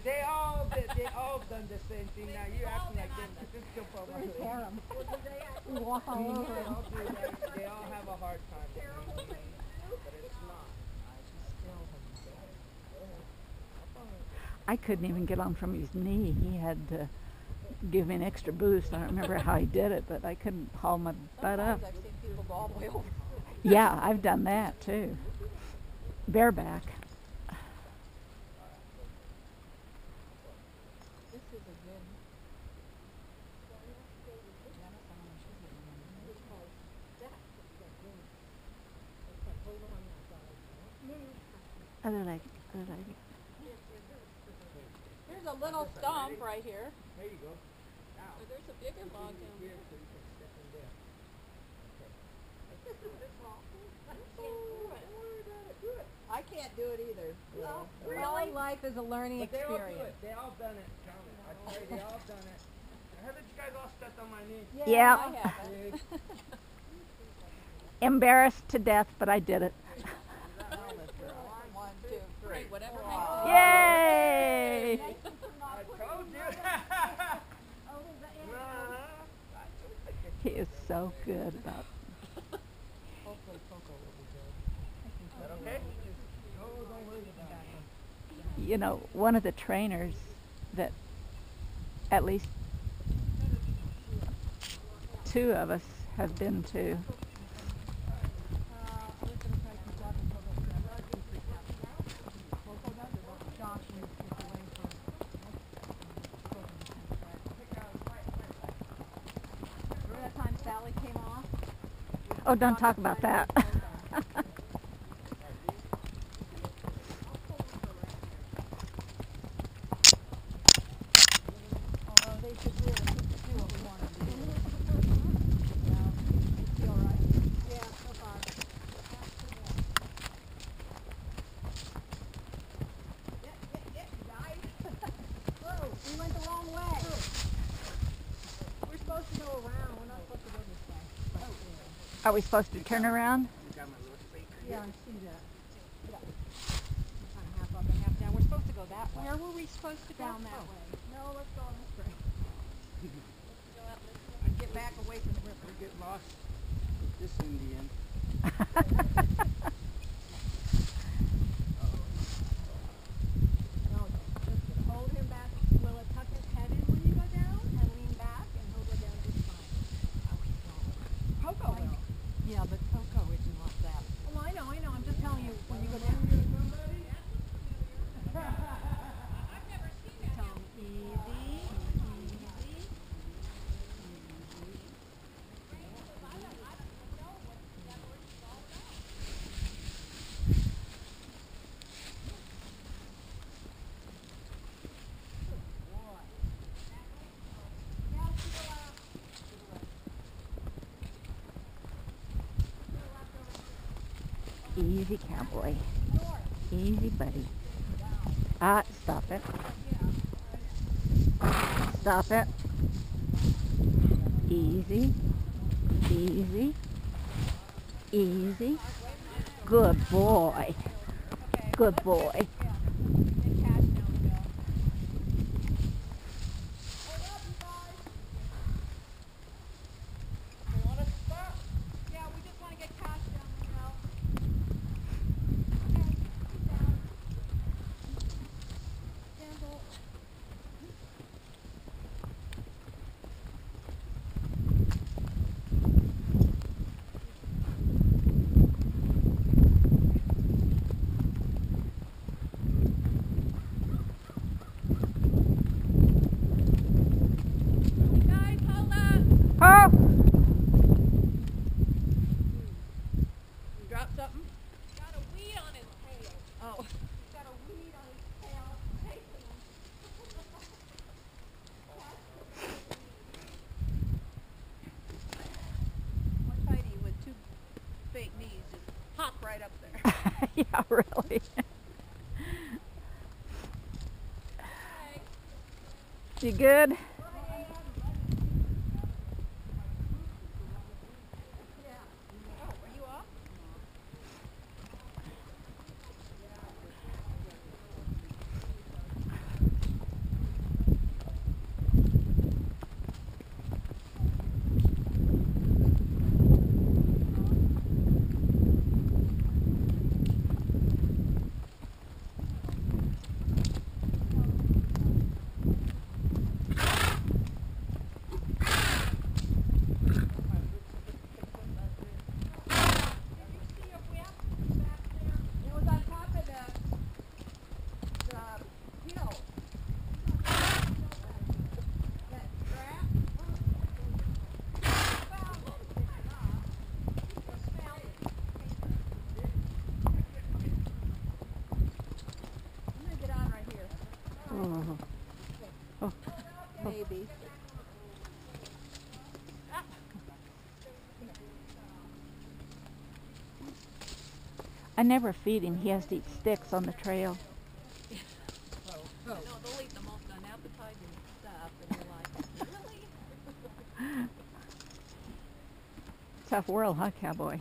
They all done the same thing. Now you're acting like them. Just jump over. Where's Harem? We walk all over They him. all do that. They all have a hard time with me, but it's not. I just still I couldn't even get on from his knee. He had to give me an extra boost. I don't remember how he did it, but I couldn't haul my butt up. I've seen people go all the way over. Yeah, I've done that too. Bareback. This is a good. Other leg. Other leg. There's a little stump right here. There you go. Now. But there's a bigger log down Here, there. so you can step in there. I can't do it either. Well, All life is a learning But they all do experience. it. They all done it. Count it. I tell you, they all done it. I heard that you guys all stepped on my knee. Yeah. I haven't. Embarrassed to death, but I did it. One, two, three, whatever. Yay! I told you. He is so good about. Hopefully Coco will be good. Is that okay? Oh, don't worry about it. You know, one of the trainers that at least two of us have been to. Oh, don't talk about that. Although they should really do what we want to do. You all right? Yeah, so far. Get, guys. Whoa, we went the wrong way. We're supposed to go around. We're not supposed to go this way. Oh, yeah. Are we supposed to turn around? Yeah, I see that. Yeah. Kind of half up and half down. We're supposed to go that way. Where were we supposed to go? Down that way. No, let's go on this way. Go out this way. And get back away from the river. We get lost with this Indian. No, just hold him back. Will it tuck his head in when you go down? And lean back and he'll go down just fine. Oh, he's going. Coco will. Yeah, but Coco isn't like that. Well, I know. I'm just telling you when you go down. Tell him easy. Easy, cowboy. Easy, buddy. Ah, stop it. Stop it. Easy. Easy. Easy. Good boy. Good boy. Oh! Drop something? Got a weed on his tail. Oh. He's got a weed on his tail. Chasing him. One tighty with two fake knees just hop right up there. Yeah, really. You good? Oh. Oh. Maybe. I never feed him. He has to eat sticks on the trail. No, they'll eat the most unappetizing stuff, and you're like, really? Tough world, huh, cowboy?